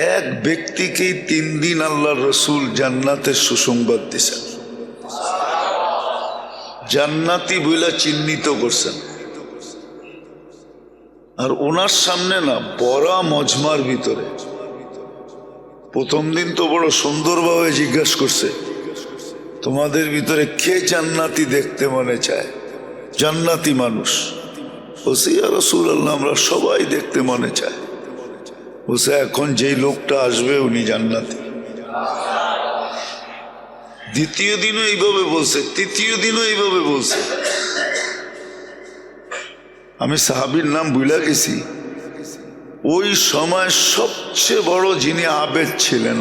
এক ব্যক্তিকেই 3 দিন আল্লাহ রসুল জান্নাতের সুসংবাদ দিছেন, জান্নাতি বইলা চিহ্নিত করছেন। আর ওনার সামনে না বড়া মজমার ভিতরে প্রথম দিন তো বড় সুন্দরভাবে জিজ্ঞাসা করছে, তোমাদের ভিতরে কে জান্নাতি দেখতে মনে চায়? জান্নাতি মানুষ বলছে, ইয়া রাসূলুল্লাহ, আমরা সবাই দেখতে মনে চায়। বলছে, এখন যেই লোকটা আসবে উনি জান্নাতি। দ্বিতীয় দিনও এইভাবে বলছে, তৃতীয় দিনও এইভাবে বলছে। আমি সাহাবীর নাম ভুলে গেছি। ওই সময় সবচেয়ে বড় যিনি আবেদ ছিলেন,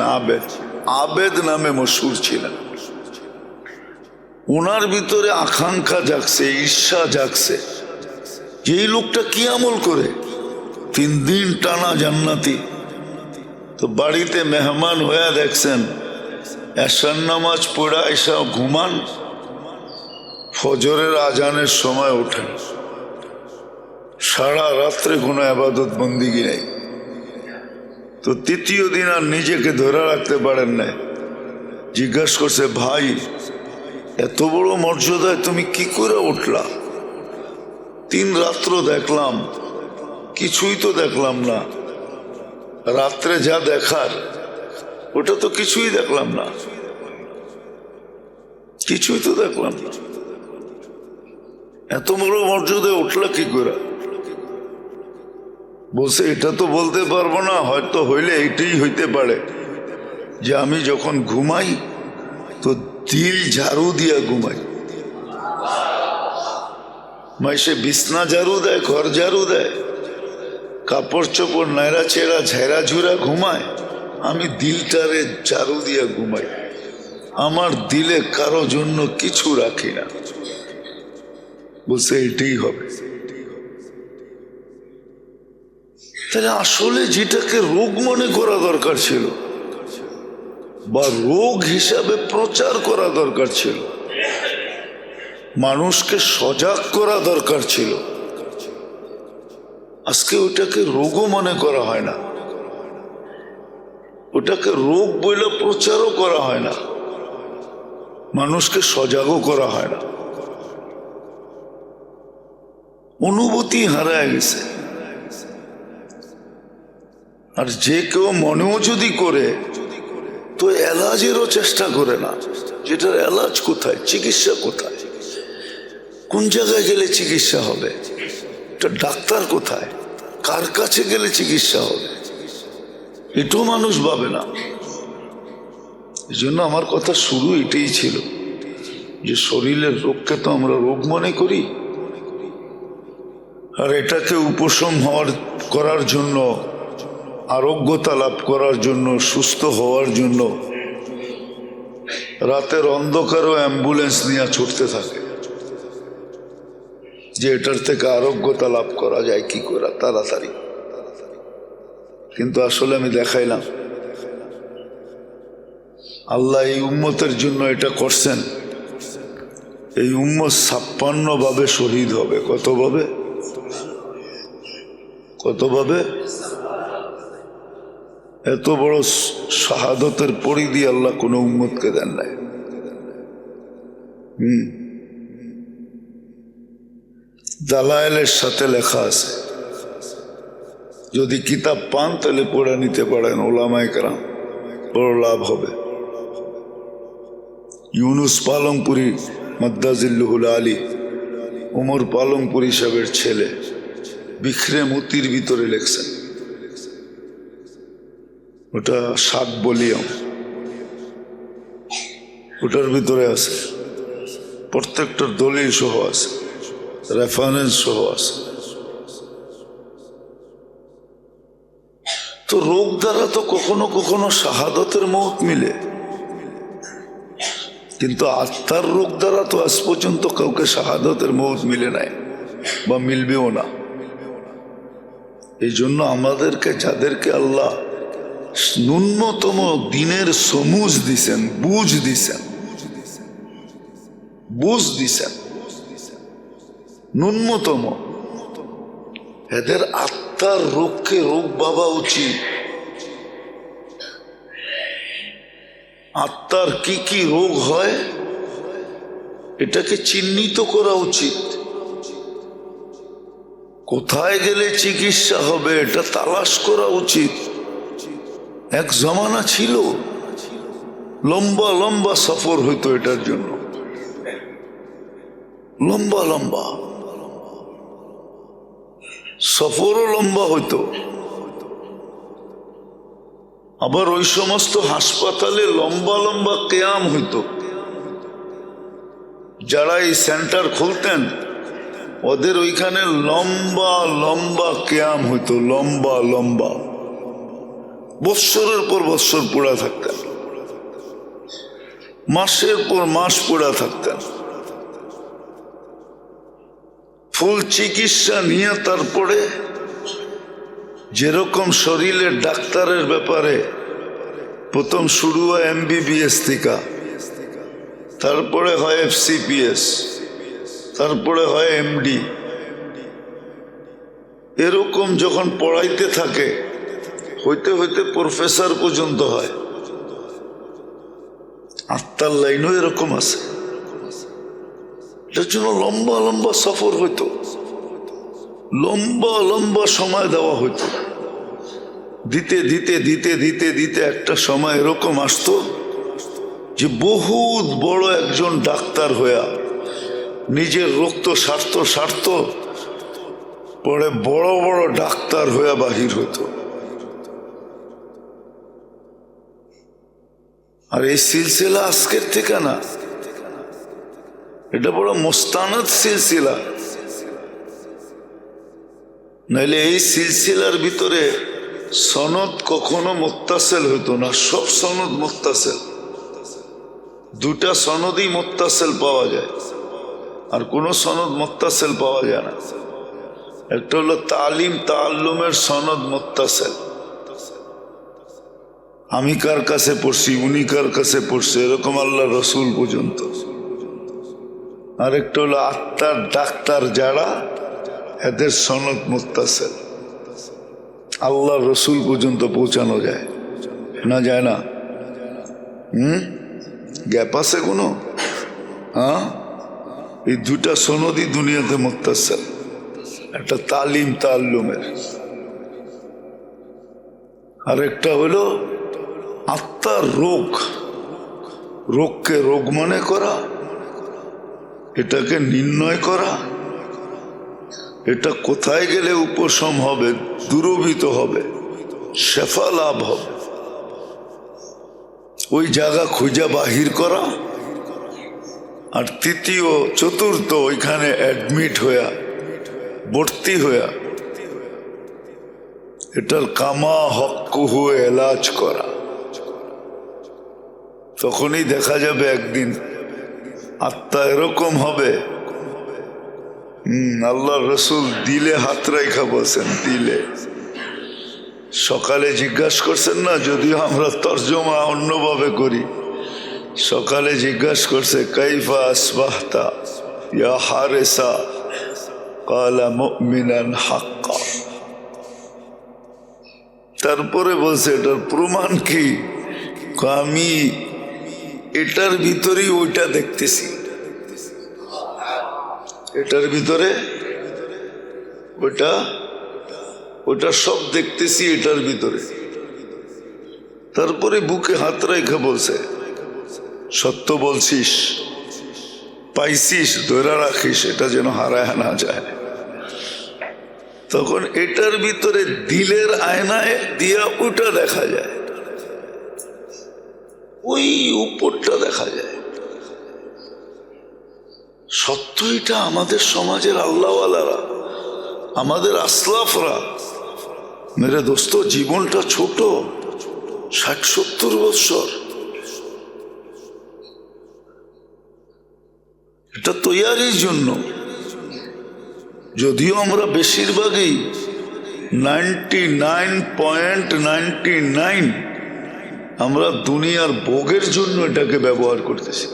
আবেদ নামে মশহুর ছিলেন, ওনার ভিতরে আকাঙ্ক্ষা জাগছে, ঈর্ষা জাগছে যে এই লোকটা কি আমল করে 3 দিন টানা জান্নাতি। তো বাড়িতে মেহমান হয়ে দেখছেন, এশার নামাজ পড়া এসা ঘুমান, ফজরের আজানের সময় ওঠেন, সারা রাত্রে কোনো আবাদত বন্দিগি নেই। তো তৃতীয় দিন আর নিজেকে ধরে রাখতে পারেন না, জিজ্ঞাসা করছে, ভাই এত বড় মর্যাদায় তুমি কি করে উঠলা? 3 রাত্র দেখলাম, কিছুই তো দেখলাম না। রাত্রে যা দেখার ওটা তো কিছুই দেখলাম না, কিছুই তো দেখলাম না। এত বড় মর্যাদায় উঠলা কি করে? বলছে, এটা তো বলতে পারবো না, হয়তো হইলে এইটাই হইতে পারে যে আমি যখন ঘুমাই তো দিল ঝাড়ু দিয়া ঘুমাই। মাইসে বিছনা ঝাড়ু দেয়, ঘর ঝাড়ু দেয়, কাপড় চোপড় নাইরা চেরা ঝেরা ঝুরা ঘুমায়, আমি দিলটারে ঝাড়ু দিয়া ঘুমাই। আমার দিলে কারো জন্য কিছু রাখি না। বলছে, এটাই হবে। তাহলে আসলে যেটাকে রোগ মনে করা দরকার ছিল বা রোগ হিসাবে প্রচার করা দরকার ছিল, মানুষকে সজাগ করা দরকার ছিল, আজকে ওটাকে রোগও মনে করা হয় না, ওটাকে রোগ বলে প্রচারও করা হয় না, মানুষকে সজাগও করা হয় না। অনুভূতি হারায় গেছে। আর যে কেউ মনেও যদি করে তো এলাজেরও চেষ্টা করে না, যেটার এলাজ কোথায়, চিকিৎসা কোথায়, কোন জায়গায় গেলে চিকিৎসা হবে, এটা ডাক্তার কোথায়, কার কাছে গেলে চিকিৎসা হবে, এটাও মানুষ ভাবে না। এই জন্য আমার কথা শুরু এটাই ছিল যে শরীরের রোগকে তো আমরা রোগ মনে করি, আর এটাকে উপশম করার জন্য, আরোগ্যতা লাভ করার জন্য, সুস্থ হওয়ার জন্য রাতের অন্ধকারও অ্যাম্বুলেন্স নিয়ে ছুটতে থাকে যে এটার থেকে আরোগ্যতা লাভ করা যায় কি করে তাড়াতাড়ি। কিন্তু আসলে আমি দেখাইলাম আল্লাহ এই উম্মতের জন্য এটা করছেন। এই উম্মত 56 ভাবে শহীদ হবে। কত ভাবে? কত ভাবে? এত বড় শাহাদতের পরিধি আল্লাহ কোনো উম্মতকে দেন নাই। দালায়েলের সাথে লেখা আছে, যদি কিতাব পান তাহলে পড়ে নিতে পারেন, ওলামায়ে কেরাম, বড় লাভ হবে। ইউনুস পালংপুরি মাদ্দাজিল্লুহুল আলী, ওমর পালংপুরি সাহেবের ছেলে, বিখরে মতির ভিতরে লেখছেন, ওটা 7 ভলিউম, ওটার ভিতরে আছে, প্রত্যেকটার দলিল সহ আছে, রেফারেন্স সহ আছে। তো রোগ দ্বারা তো কখনো কখনো শাহাদতের মওত মিলে, কিন্তু আত্মার রোগ দ্বারা তো আজ পর্যন্ত কাউকে শাহাদতের মওত মিলে নাই বা মিলবেও না। এই জন্য আমাদেরকে, যাদেরকে আল্লাহ ন্যূনতম দিনের সমুজ দিছেন, বুঝ দিছেন, ন্যূনতম, এদের আত্মার রোগকে রোগ ভাবা উচিত। আত্মার কি কি রোগ হয় এটাকে চিহ্নিত করা উচিত। কোথায় গেলে চিকিৎসা হবে এটা তালাশ করা উচিত। এক জমানা ছিল লম্বা লম্বা সফর হইতো এটার জন্য, লম্বা লম্বা সফরও লম্বা হইতো। আবার ওই সমস্ত হাসপাতালে লম্বা লম্বা কেয়াম হইতো। যারা এই সেন্টার খুলতেন ওদের ওইখানে লম্বা লম্বা কেয়াম হইতো, লম্বা লম্বা, বৎসরের পর বৎসর পড়া থাকতেন, মাসের পর মাস পড়া থাকতেন। ফুল চিকিৎসা নিয়ে তারপরে যেরকম শরীরের ডাক্তারের ব্যাপারে প্রথম শুরু হয় MBBS থেকে, তারপরে হয় FCPS, তারপরে হয় MD। এরকম যখন পড়াইতে থাকে হইতে হইতে প্রফেসর পর্যন্ত হয়। আত্মার লাইনও এরকম আছে। এটার জন্য লম্বা লম্বা সফর হইতো, লম্বা লম্বা সময় দেওয়া হইতো। দিতে দিতে দিতে দিতে দিতে একটা সময় এরকম আসতো যে বহুত বড় একজন ডাক্তার হইয়া নিজের রক্ত স্বার্থ পরে বড় বড় ডাক্তার হইয়া বাহির হইতো। আর এই সিলসিলা আজকের থেকে না, এটা বড় মোস্তানাদ সিলসিলা। নাইলে এই সিলসিলার ভিতরে সনদ কখনো মুত্তাসিল হইতো না, সব সনদ মুত্তাসিল। দুটা সনদই মুত্তাসিল পাওয়া যায়, আর কোন সনদ মুত্তাসিল পাওয়া যায় না। একটা হলো তালিম তাআল্লুমের সনদ মুত্তাসিল, আমি কার কাছে পড়ছি, উনি কার কাছে পড়ছে, এরকম আল্লাহ রসুল পর্যন্ত। আরেকটা হলো আত্মার ডাক্তার যারা, এদের সনদ মুত্তাসিল, আল্লাহ রসুল পর্যন্ত পৌঁছানো যায় না, যায় না? গ্যাপ আছে কোনো? হ্যাঁ, এই দুটা সনদই দুনিয়াতে মুত্তাসিল, একটা তালিম তাআল্লুমের, আরেকটা হলো আত্মার রোগ। রোগকে রোগ মনে করা, এটাকে নির্ণয় করা, এটা কোথায় গেলে উপশম হবে, দূরীভূত হবে, শেফা লাভ হবে, ওই জায়গা খুঁজা বাহির করা। আর তৃতীয় চতুর্থ ওইখানে অ্যাডমিট হইয়া, ভর্তি হইয়া এটার কামা হক্কুহু এলাজ করা। তখনই দেখা যাবে একদিন আত্মা এরকম হবে। আল্লাহ রসুল দিলে হাত রাইখা বলছেন, দিলে। সকালে জিজ্ঞাসা করছেন না, যদিও আমরা তর্জমা অন্যভাবে করি, সকালে জিজ্ঞাসা করছে কাইফা আসবাহতা ইয়া হারেসা, ক্বালা মুমিনান হাক্কা। তারপরে বলছে এটার প্রমাণ কি? আমি এটার ভিতরেই ওইটা দেখতেছি, এটার ভিতরে ওটা সব দেখতেছি এটার ভিতরে। তারপরে বুকে হাত রেখে বলছে সত্য বলছিস, পাইছিস, ধরে রাখিস, এটা যেন হারায় না যায়। তখন এটার ভিতরে দিলের আয়নায় দিয়া ওটা দেখা যায়, ওই উপরটা দেখা যায়। সত্য এটা আমাদের সমাজের আল্লাহওয়ালারা, আমাদের আসলাফরা। মেরে দোস্ত, জীবনটা ছোট, 60-70 বৎসর। এটা তৈয়ারির জন্য। যদিও আমরা বেশিরভাগই 99.99 আমরা দুনিয়ার ভোগের জন্য এটাকে ব্যবহার করতেছি।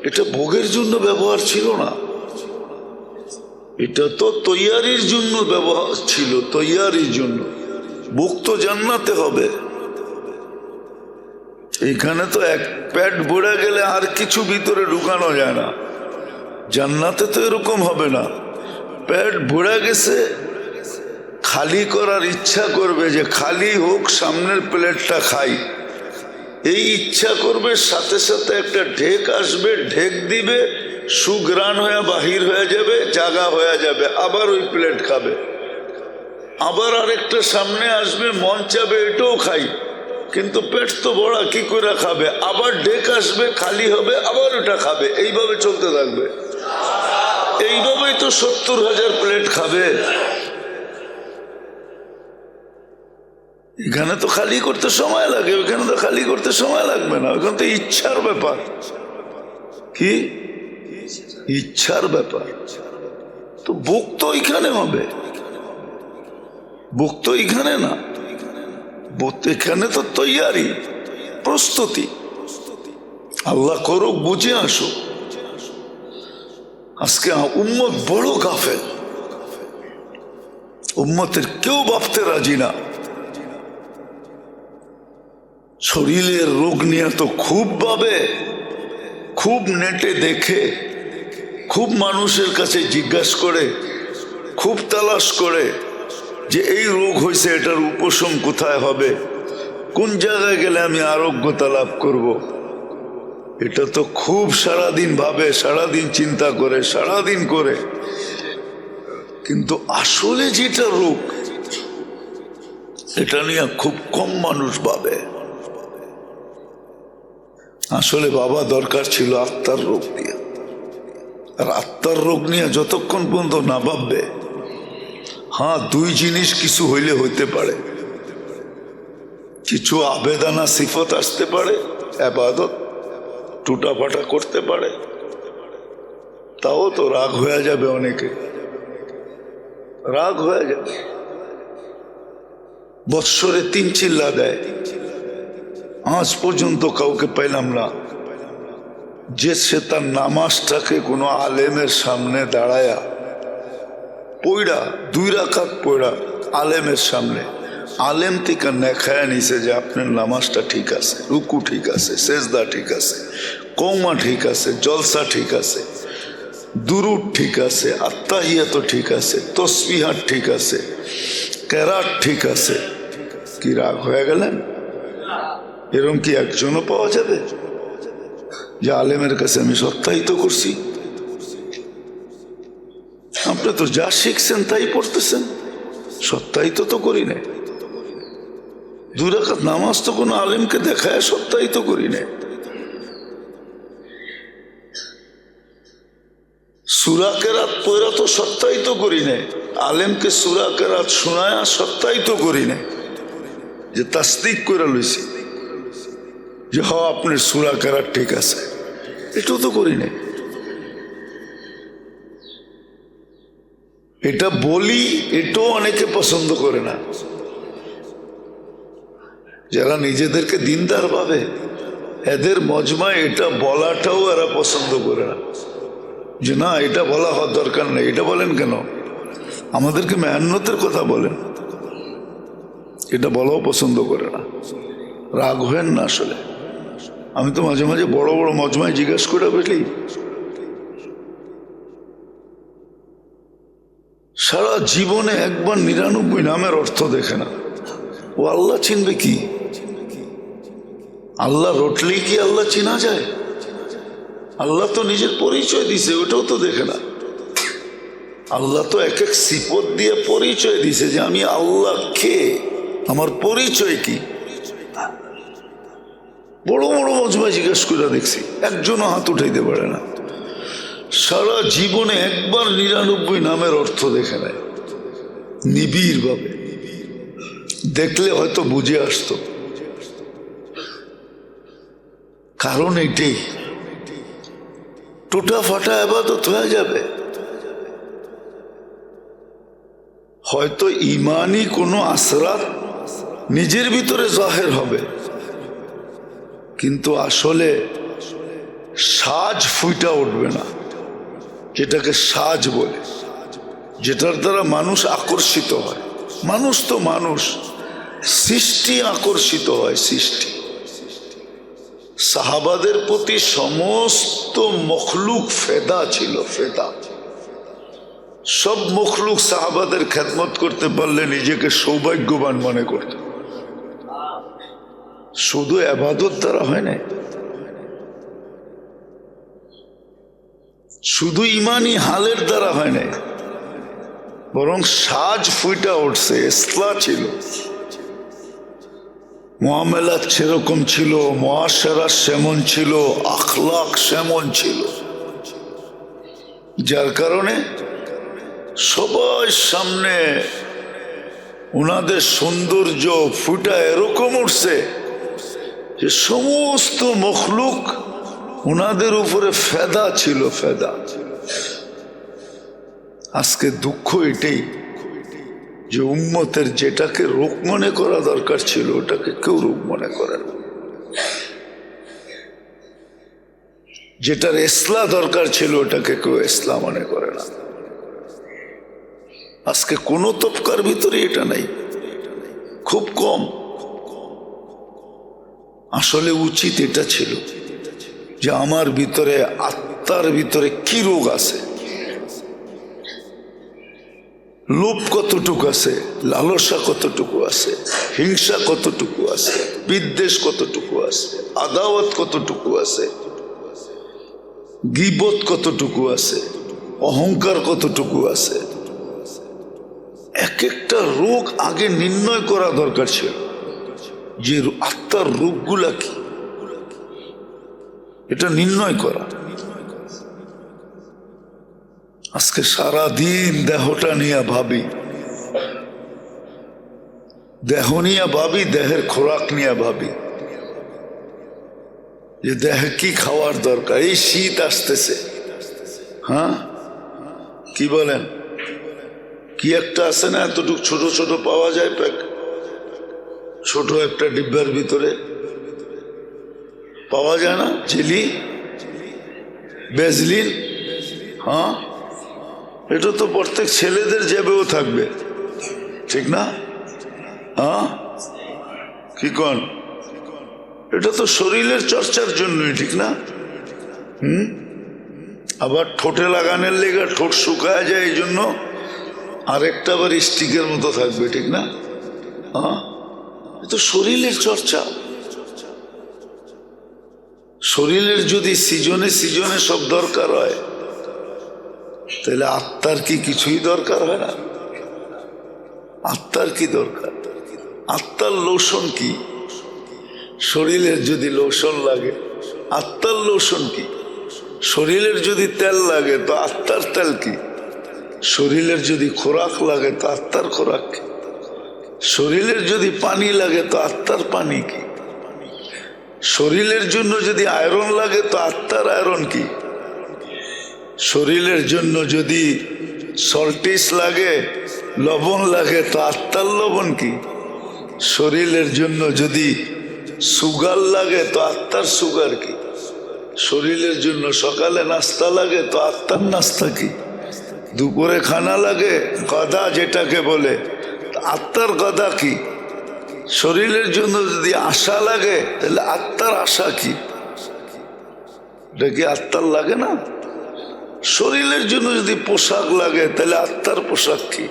এটা ভোগের জন্য ব্যবহার ছিল না, এটা তো তৈয়ারির জন্য ব্যবহার ছিল, তৈয়ারির জন্য। ভোগ তো জান্নাতে হবে, এইখানে তো এক পেট ভরে গেলে আর কিছু ভিতরে ঢুকানো যায় না। জান্নাতে তো এরকম হবে না, পেট ভরে গেছে, খালি করার ইচ্ছা করবে যে খালি হোক, সামনের প্লেটটা খাই, এই ইচ্ছা করবে। সাথে সাথে একটা ঢেক আসবে, ঢেক দিবে, সুগ্রাণ হয়ে বাহির হয়ে যাবে, জাগা হয়ে যাবে, আবার ওই প্লেট খাবে। আবার আরেকটা সামনে আসবে, মন চাবে এটাও খাই, কিন্তু পেট তো বড়, কি করে খাবে? আবার ঢেক আসবে, খালি হবে, আবার ওটা খাবে, এইভাবে চলতে থাকবে। এইভাবেই তো 70,000 প্লেট খাবে। এখানে তো খালি করতে সময় লাগে, ওখানে তো খালি করতে সময় লাগবে না। ওখানে তো ইচ্ছার ব্যাপার। কি ইচ্ছার ব্যাপার? তো বুক তো এখানে হবে, বুক তো এখানে না, বুক এখানে তো তৈয়ারি, প্রস্তুতি। আল্লাহ করুক, বুঝে আসুক। আজকে উম্মত বড় গাফেল, উম্মতের কেউ ভাবতে রাজি না। শরীরের রোগ নিয়ে তো খুব ভাবে, খুব নেটে দেখে, খুব মানুষের কাছে জিজ্ঞাসা করে, খুব তালাশ করে যে এই রোগ হয়েছে, এটার উপশম কোথায় হবে, কোন জায়গায় গেলে আমি আরোগ্যতা লাভ করব। এটা তো খুব সারাদিন ভাবে, সারাদিন চিন্তা করে, সারাদিন করে, কিন্তু আসলে যেটা রোগ এটা নিয়ে খুব কম মানুষ ভাবে। আসলে বাবা দরকার ছিল আত্মার রোগ নিয়ে। আর আত্মার রোগ নিয়ে যতক্ষণ পর্যন্ত না ভাববে, হ্যাঁ দুই জিনিস কিছু হইলে হইতে পারে, কিছু আবেদনা সিফত আসতে পারে, ইবাদত টুটাফাটা করতে পারে, তাও তো রাগ হয়ে যাবে, অনেকে রাগ হয়ে যাবে। বৎসরে 3 চিল্লা দেয়, আজ পর্যন্ত কাউকে পাইলাম না যে সে তার নামাজটাকে কোনো আলেমের সামনে দাঁড়ায়া পড়া, 2 রাকাত পড়া আলেমের সামনে, আলেম থেকে নেখায়া নিছে যে আপনার নামাজটা ঠিক আছে, রুকু ঠিক আছে, সেজদা ঠিক আছে, কওমা ঠিক আছে, জলসা ঠিক আছে, দুরুদ ঠিক আছে, আত্তাহিয়াত ঠিক আছে, তসবিহাত ঠিক আছে, কেরাত ঠিক আছে। কি রাগ হয়ে গেলেন? এরকম কি একজনও পাওয়া যাবে যে আলেমের কাছে আমি সত্যায়িত করছি? আপনি তো যা শিখছেন তাই পড়তেছেন, সত্যায়িত তো করি না। 2 রাকাত নামাজ তো কোনো আলেমকে দেখায় সত্যায়িত করি না। সূরা কেরাত পড়া তো সত্যায়িত করি না, আলেমকে সূরা কেরাত শোনায় সত্যায়িত করি না, যে তাসদিক করে লইছি যে হ আপনার সূরা কেরাত ঠিক আছে, এটাও তো করি না। এটা বলি, এটাও অনেকে পছন্দ করে না। যারা নিজেদেরকে দিনদার ভাবে, এদের মজমায় এটা বলাটাও এরা পছন্দ করে না, যে না এটা বলা হওয়ার দরকার নেই। এটা বলেন কেন? আমাদেরকে মেহনতের কথা বলেন, এটা বলাও পছন্দ করে না। রাগ হেন না। আসলে আমি তো মাঝে মাঝে বড় বড় মজমায় জিজ্ঞাসা করে বুঝলি, সারা জীবনে একবার 99 নামের অর্থ দেখে না। ও আল্লাহ চিনবে কি? আল্লাহ রটলেই কি আল্লাহ চিনা যায়? আল্লাহ তো নিজের পরিচয় দিছে, ওটাও তো দেখে না। আল্লাহ তো এক এক সিফত দিয়ে পরিচয় দিছে যে আমি আল্লাহ কে, আমার পরিচয় কি। বড় বড় মজমায় জিজ্ঞাসা করে দেখছি, একজনও হাত উঠাইতে পারে না। সারা জীবনে একবার 99 নামের অর্থ দেখে নেয় নিবিড় ভাবে। দেখলে হয়তো বুঝে আসতো। কারণ এটাই, টুটা ফাটা ইবাদত হয়ে যাবে। হয়তো ইমানি কোনো আসরাত নিজের ভিতরে জাহের হবে, কিন্তু আসলে সাজ ফুইটা উঠবে না, যেটাকে সাজ বলে, যেটার দ্বারা মানুষ আকর্ষিত হয়। মানুষ তো মানুষ, সৃষ্টি আকর্ষিত হয়, সৃষ্টি। সাহাবাদের প্রতি সমস্ত মখলুক ফেদা ছিল, ফেদা। সব মখলুক সাহাবাদের খেদমত করতে পারলে নিজেকে সৌভাগ্যবান মনে করত। শুধু ইবাদত দ্বারা হয় না, শুধু ইমানি হালের দ্বারা হয় না, বরং সাজ ফুইটা উঠছে, ইসলা ছিল, মুআমালাত সেরকম ছিল, মুআশারা সেমন ছিল, আখলাক সেমন ছিল, যার কারণে সবার সামনে ওনাদের সৌন্দর্য ফুটা এরকম উঠছে যে সমস্ত মখলুক ওনাদের উপরে ফেদা ছিল, ফেদা। আজকে দুঃখ এটাই যে উম্মতের যেটাকে রোগ মনে করা দরকার ছিল ওটাকে কেউ রোগ মনে করে না, যেটার ইসলাহ দরকার ছিল ওটাকে কেউ ইসলাম মনে করে না। আজকে কোনো তবকার ভিতরে এটা নাই, খুব কম। আসলে উচিত এটা ছিল যে আমার ভিতরে, আত্মার ভিতরে কি রোগ আছে, লোভ কতটুকু আছে, লালসা কতটুকু আছে, হিংসা কতটুকু আছে, বিদ্বেষ কতটুকু আছে, আদাওয়াত কতটুকু আছে, গীবত কতটুকু আছে, অহংকার কতটুকু আছে। এক একটা রোগ আগে নির্ণয় করা দরকার ছিল যে আত্মার রোগগুলা কি, এটা নির্ণয় করা। আজকে সারা দিন দেহটা নিয়ে ভাবি, দেহ নিয়ে ভাবি, দেহের খোরাক নিয়ে ভাবি যে দেহে কি খাওয়ার দরকার। এই শীত আসতেছে, হ্যাঁ কি বলেন, কি একটা আছে না, এতটুকু ছোট ছোট পাওয়া যায় প্যাক, ছোট একটা ডিব্বার ভিতরে পাওয়া যায় না, জেলি, বেজলিন, হ্যাঁ এটা তো প্রত্যেক ছেলেদের জেবেও থাকবে, ঠিক না? হ্যাঁ কি কন, এটা তো শরীরের চর্চার জন্যই, ঠিক না? আবার ঠোঁটে লাগানোর লেগে ঠোঁট শুকায় যায়, এই জন্য আরেকটা আবার স্টিকের মতো থাকবে, ঠিক না? হ্যাঁ এ তো শরীরের চর্চা। শরীরের যদি সিজনে সিজনে সব দরকার হয় তাহলে আত্মার কি কিছুই দরকার হয় না? আত্মার কি দরকার? আত্মার লোশন কি? শরীরের যদি লোশন লাগে আত্মার লোশন কি? শরীরের যদি তেল লাগে তো আত্মার তেল কি? শরীরের যদি খোরাক লাগে তো আত্মার খোরাক কি? শরীরের যদি পানি লাগে তো আত্মার পানি কি? শরীরের জন্য যদি আয়রন লাগে তো আত্মার আয়রন কি? শরীরের জন্য যদি সল্টিস লাগে, লবণ লাগে, তো আত্মার লবণ কি? শরীরের জন্য যদি সুগার লাগে তো আত্মার সুগার কি? শরীরের জন্য সকালে নাস্তা লাগে তো আত্মার নাস্তা কি? দুপুরে খানা লাগে, গদা যেটাকে বলে, আত্মার গদা কি? শরীরের জন্য যদি আশা লাগে তাহলে আত্মার আশা কি? এটা কি আত্মার লাগে না? শরীরের জন্য যদি পোশাক লাগে তাহলে আত্মার পোশাক কি?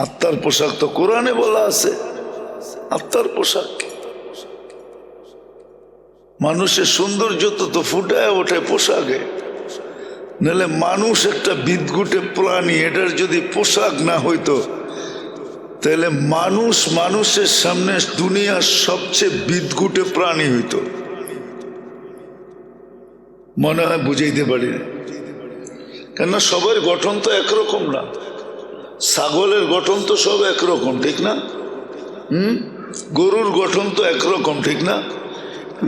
আত্মার পোশাক তো কোরআনে বলা আছে, আত্মার পোশাক কি? মানুষের সৌন্দর্য তো ফুটায় ওঠে পোশাকে, নাহলে মানুষ একটা বিদঘুটে প্রাণী, এটার যদি পোশাক না হইতো তাহলে মানুষ মানুষের সামনে দুনিয়ার সবচেয়ে বিদঘুটে প্রাণী হইতো। মনে হয় বুঝাইতে পারি না, কেননা সবার গঠন তো একরকম না। ছাগলের গঠন তো সব একরকম, ঠিক না? গরুর গঠন তো একরকম, ঠিক না?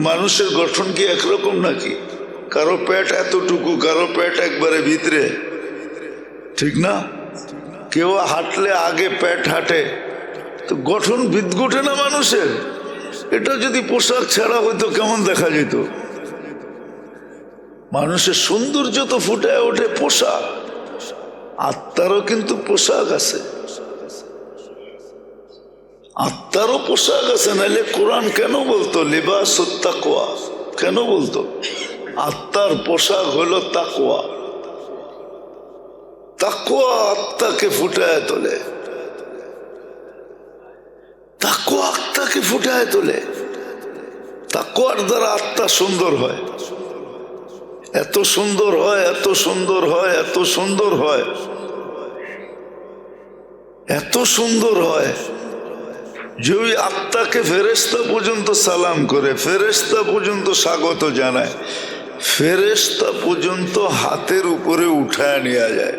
মানুষের গঠন কি একরকম নাকি? কারো পেট এতটুকু, কারো পেট একবারে ভিতরে, ঠিক না? কেউ হাঁটলে আগে পেট হাঁটে, তো গঠন বিদঘুটে না মানুষের? এটা যদি পোশাক ছাড়া হইতো কেমন দেখা যেত? মানুষের সৌন্দর্য তো ফুটে ওঠে পোশাক, আত্মারও কিন্তু পোশাক আছে। আত্মারও পোশাক আছে, নাহলে কোরআন কেন বলতো লিবাসুত তাকওয়া? কেন বলতো? আত্মার পোশাক হলো তাকওয়া। তাকওয়া আত্মাকে ফুটায় তোলে, তাকওয়া আত্মাকে ফুটায় তোলে। তাকওয়ার দ্বারা আত্মা সুন্দর হয়, এত সুন্দর হয়, এত সুন্দর হয়, এত সুন্দর হয়, এত সুন্দর হয় যে ওই আত্মাকে ফেরেশতা পর্যন্ত সালাম করে, ফেরেশতা পর্যন্ত স্বাগত জানায়, ফেরেশতা পর্যন্ত হাতের উপরে উঠায় নেওয়া যায়,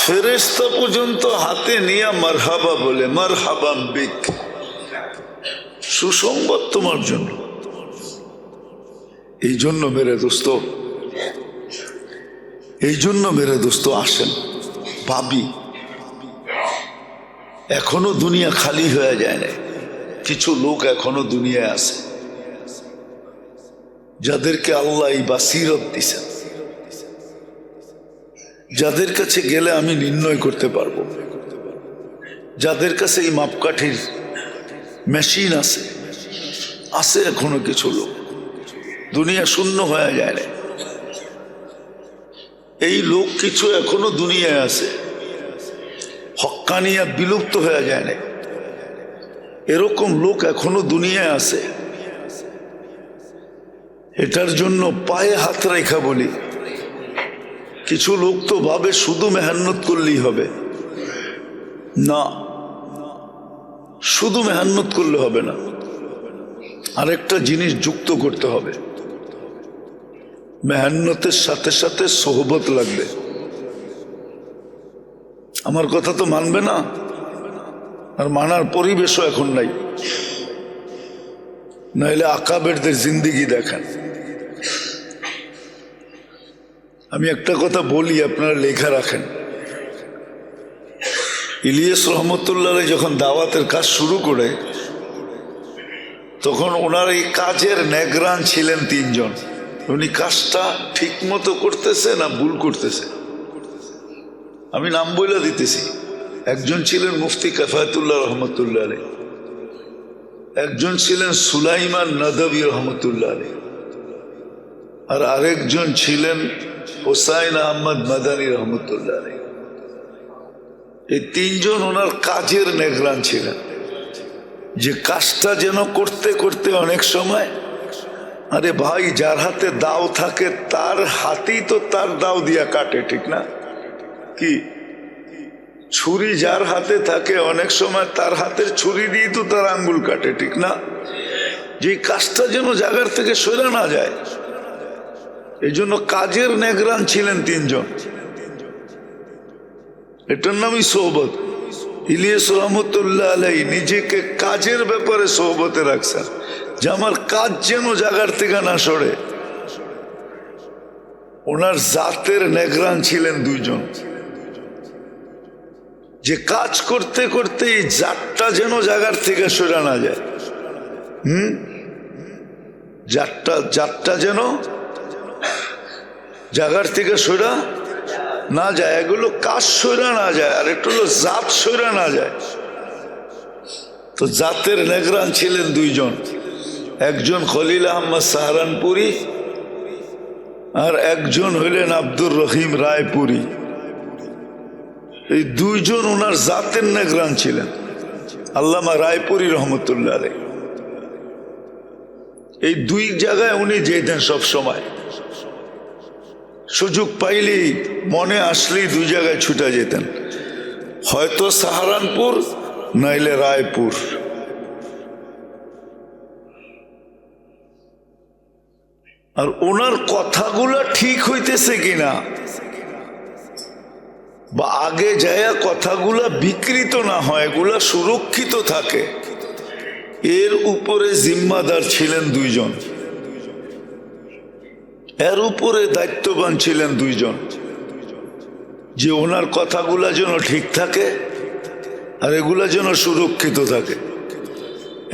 ফেরেশতা পর্যন্ত হাতে নিয়ে মারহাবা বলে, মারহাবাম বিক, সুসংবাদ তোমার জন্য। এই জন্য মেরে দোস্ত, এই জন্য মেরে দোস্ত আসেন ভাবি, এখনো দুনিয়া খালি হয়ে যায় না। কিছু লোক এখনো দুনিয়ায় আছে যাদেরকে আল্লাহ এই বাসিরত দিছেন, যাদের কাছে গেলে আমি নির্ণয় করতে পারবো, যাদের কাছে এই মাপকাঠির মেশিন আছে, আছে এখনো কিছু লোক। দুনিয়া শূন্য হয়ে যায় না, এই লোক কিছু এখনো দুনিয়ায় আছে। হক্কানিয়াত বিলুপ্ত হয়ে যায় না, এরকম লোক এখনো দুনিয়ায় আছে। এটার জন্য পায়ে হাত রেখা বলি, কিছু লোক তো ভাবে শুধু মেহনত করলেই হবে। না, শুধু মেহনত করলে হবে না, আরেকটা জিনিস যুক্ত করতে হবে। মেহনতের সাথে সাথে সোহবত লাগবে। আমার কথা তো মানবে না, আর মানার পরিবেশও এখন নাই, নাইলে আকাবেরদের জিন্দিগি দেখেন। আমি একটা কথা বলি, আপনারা লেখা রাখেন। ইলিয়াস রহমতুল্লাহ যখন দাওয়াতের কাজ শুরু করে, তখন ওনার এই কাজের নেগরান ছিলেন 3 জন। উনি কাজটা ঠিক মতো করতেছে না ভুল করতেছে, আমি নাম বলে দিতেছি। একজন ছিলেন মুফতি কাফায়েতুল্লাহ রহমতুল্লাহ আলাইহি, একজন ছিলেন সুলাইমান নদভী রহমতুল্লাহ আলাইহি, আর আরেকজন ছিলেন হোসাইন আহমদ মাদানী রহমতুল্লাহ আলাইহি। এই 3 জন ওনার কাজের নেগরান ছিলেন, যে কাজটা যেন করতে করতে অনেক সময়, আরে ভাই যার হাতে দাও থাকে তার হাতেই তো তার দাও দিয়া কাটে, ঠিক না? কি ছুরি যার হাতে থাকে অনেক সময় তার হাতের ছুরি দিয়ে তো তার আঙ্গুল কাটে, ঠিক না? যে কাজটা যেন জায়গার থেকে সরে না যায়, এই জন্য কাজের নেগরান ছিলেন 3 জন। এটার নামই সোহবত। ইলিয়াস রহমতুল্লাহ আলাইহি নিজেকে কাজের ব্যাপারে সোহবতে রাখছেন, যে আমার কাজ যেন জায়গার থেকে না সরে। ওনার জাতের নেগরান ছিলেন 2 জন, যে কাজ করতে করতে এই জাতটা যেন জায়গার থেকে সরে না যায়। জাতটা যেন জায়গার থেকে সরে না যায়, এগুলো কাজ সরে না যায়, আর একটু হলো জাত সরে না যায়। তো জাতের নেগরান ছিলেন 2 জন, একজন খলিল আহমদ সাহারানপুরি আর একজন হইলেন আব্দুর রহিম রায়পুরি। এই 2 জন ওনার জাতের নেগরান ছিলেন। আল্লামা রায়পুরি রহমতুল্লাহ আলাইহি এই 2 জায়গায় উনি যেতেন সব সময়, সুযোগ পাইলেই মনে আসলেই 2 জায়গায় ছুটে যেতেন, হয়তো সাহারানপুর নাইলে রায়পুর। আর ওনার কথাগুলা ঠিক হইতেছে কিনা, বা আগে যায় কথাগুলা বিকৃত না হয়, এগুলা সুরক্ষিত থাকে, এর উপরে জিম্মাদার ছিলেন 2 জন, এর উপরে দায়িত্ববান ছিলেন 2 জন, যে ওনার কথাগুলা যেন ঠিক থাকে আর এগুলা যেন সুরক্ষিত থাকে।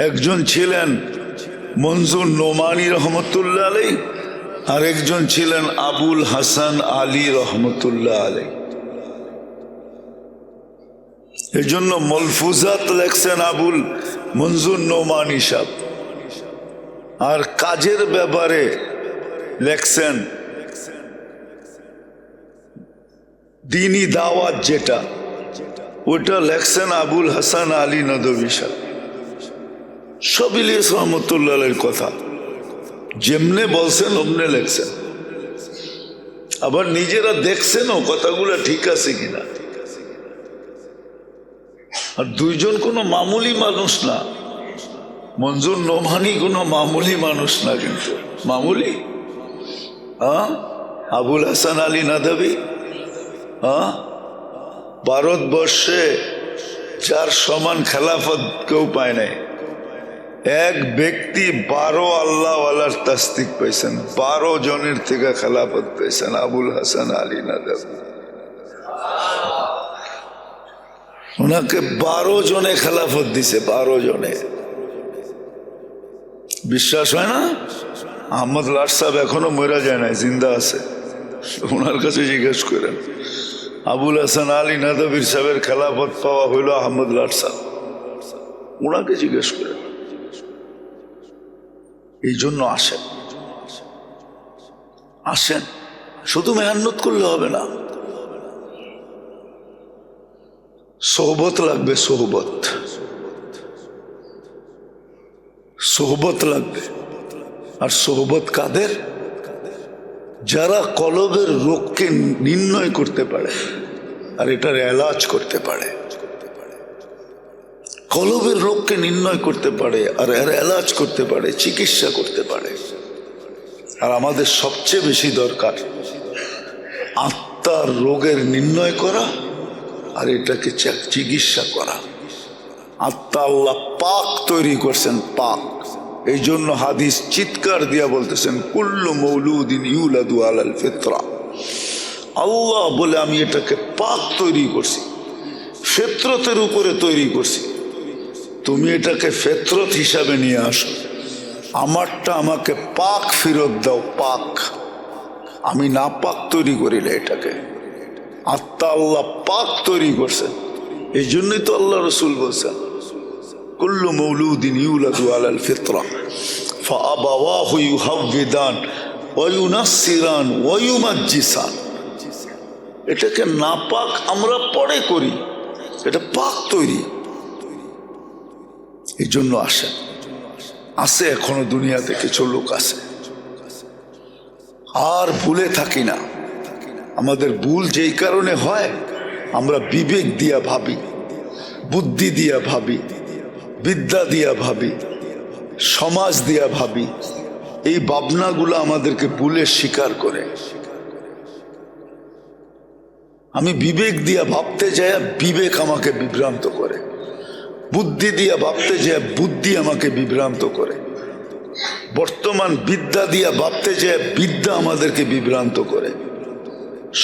একজন ছিলেন মনজুর নোমানী রহমতুল্লাহ আলাইহি, আর একজন ছিলেন আবুল হাসান আলী রহমতুল্লাহ আলাইহি। এই জন্য মলফুজাত লেখছেন আবুল মনজুর নোমানি সাহেব, আর কাজের ব্যাপারে লেখছেন দিনী দাওয়াত যেটা, ওটা লেখছেন আবুল হাসান আলী নদভী সাহেব। সব ইলিয়াস রহমতুল্লাহের কথা যেমনে বলছেন অমনে লেখছেন, আবার নিজেরা দেখছেনও কথাগুলো ঠিক আছে কিনা। আর দুইজন কোনো মামুলি মানুষ না, মনজুর নোমানি কোনো মামুলি মানুষ না, কিন্তু মামুলি আবুল হাসান আলী নদভী ভারতবর্ষে যার সমান খেলাফত কেউ পায় নাই। এক ব্যক্তি 12 আল্লাহওয়ালার তাসদিক পাইছেন, 12 জনের থেকে খেলাফত পাইছেন, আবুল হাসান আলী নদভী। ওনাকে 12 জনে খেলাফত দিছে, 12 জনে। বিশ্বাস হয় না? আহমদ লাট সাহেব এখনো মরা যায় না, জিন্দা আছে, ওনার কাছে জিজ্ঞেস করেন। আবুল হাসান আলী নদভীর সাহেবের খেলাফত পাওয়া হইল আহমদ লাট সাহেব, ওনাকে জিজ্ঞেস করেন। এই জন্য আসেন, আসেন, শুধু মেহনত করলে হবে না, সোহবত লাগবে, সোহবত, সোহবত লাগবে। আর সোহবত কাদের? যারা কলবের রোগকে নির্ণয় করতে পারে আর এটার এলাজ করতে পারে, কলবের রোগকে নির্ণয় করতে পারে আর এর এলাজ করতে পারে, চিকিৎসা করতে পারে। আর আমাদের সবচেয়ে বেশি দরকার আত্মার রোগের নির্ণয় করা আর এটাকে চিকিৎসা করা। আত্মা আল্লাহ পাক তৈরি করছেন, পাক। এই জন্য হাদিস চিৎকার দিয়া বলতেছেন, কুল্লু মৌলুদিন ইউলাদু আলাল ফিতরা। আল্লাহ বলে আমি এটাকে পাক তৈরি করছি, ফিতরতের উপরে তৈরি করছি। তুমি এটাকে ফিতরত হিসাবে নিয়ে আসো, আমারটা আমাকে পাক ফেরত দাও, পাক। আমি না পাক তৈরি করিলে এটাকে। আত্মা আল্লাহ পাক তৈরি করছেন। এই জন্যই তো আল্লাহ রসুল বলছেন, কুল্লু মৌলুদিন ইউলাদু আলাল ফিতরা ফাআবাওয়াহু ইউহাউবিদান ওয়া ইউনাসসিরান ওয়া ইউমাজ্জিসান। এটাকে নাপাক আমরা পরে করি, এটা পাক তৈরি। এই জন্য আসেন, আছে এখনো দুনিয়াতে কিছু লোক আছে। আর ভুলে থাকি না। আমাদের ভুল যেই কারণে হয়, আমরা বিবেক দিয়া ভাবি, বুদ্ধি দিয়া ভাবি, বিদ্যা দিয়া ভাবি, সমাজ দিয়া ভাবি। এই ভাবনাগুলো আমাদেরকে ভুলের শিকার করে। আমি বিবেক দিয়া ভাবতে যাই, বিবেক আমাকে বিভ্রান্ত করে। বুদ্ধি দিয়া ভাবতে যাই, বুদ্ধি আমাকে বিভ্রান্ত করে। বর্তমান বিদ্যা দিয়া ভাবতে যাই, বিদ্যা আমাদেরকে বিভ্রান্ত করে।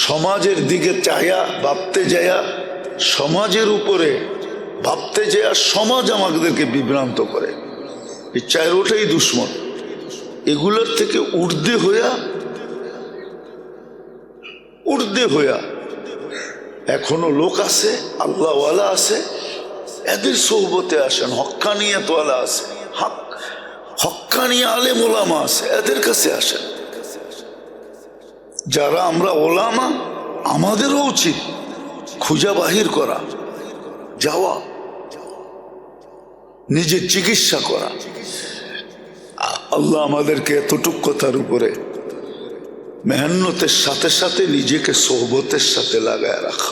সমাজের দিকে চাইয়া ভাবতে যাইয়া, সমাজের উপরে ভাবতে যাইয়া সমাজ আমাদেরকে বিভ্রান্ত করে। এই চারোটাই দুশ্মন। এগুলোর থেকে ঊর্ধ্বে হইয়া এখনো লোক আছে, আল্লাহওয়ালা আছে, এদের সোহবতে আসেন। হক্কানিয়াতওয়ালা আছে, হক্কানিয়া আলেম ওলামা আছে, এদের কাছে আসেন। যারা আমরা ওলামা, আমাদেরও উচিত খুঁজা বাহির করা, যাওয়া, নিজের চিকিৎসা করা। আল্লাহ আমাদেরকে এতটুক কথার উপরে মেহনতের সাথে সাথে নিজেকে সোহবতের সাথে লাগায় রাখা।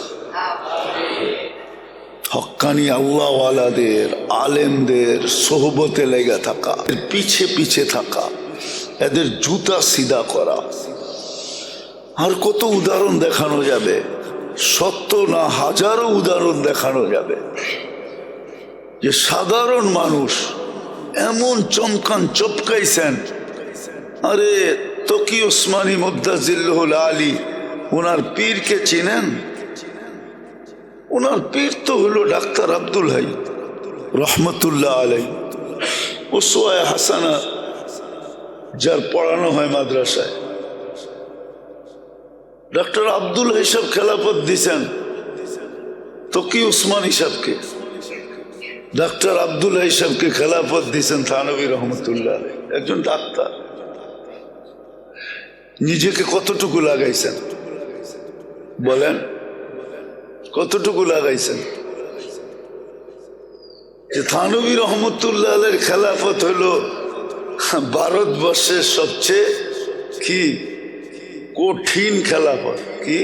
হক্কানি আল্লাহওয়ালাদের, আলেমদের সোহবতে লেগে থাকা, পিছে পিছে থাকা, এদের জুতা সিধা করা। আর কত উদাহরণ দেখানো যাবে, শত না হাজারো উদাহরণ দেখানো যাবে যে সাধারণ মানুষ এমন চমকাইছেন। আরে তকি ওসমানী মুবতাজিল্লাহুল আলী, ওনার পীরকে চিনেন? ওনার পীর তো হলো ডাক্তার আব্দুল হাই রহমতুল্লাহ আলাই, উসওয়ায়ে হাসানা, যার পড়ানো হয় মাদ্রাসায়। ডক্টর আব্দুল হাই সাহেব খেলাফত দিছেন তকি উসমানী সাহেবকে, ডাক্তার আব্দুল্লাহ সাহেবকে খেলাফত দিয়েছেন থানভী রহমতুল্লাহ আলাইহি, একজন ডাক্তার। নিজেকে কতটুকু লাগাইছেন বলেন, কতটুকু লাগাইছেন? যে থানভী রহমতুল্লাহ আলাইহির খেলাফত হইল ভারতবর্ষের সবচেয়ে কি কঠিন খেলাফত। কি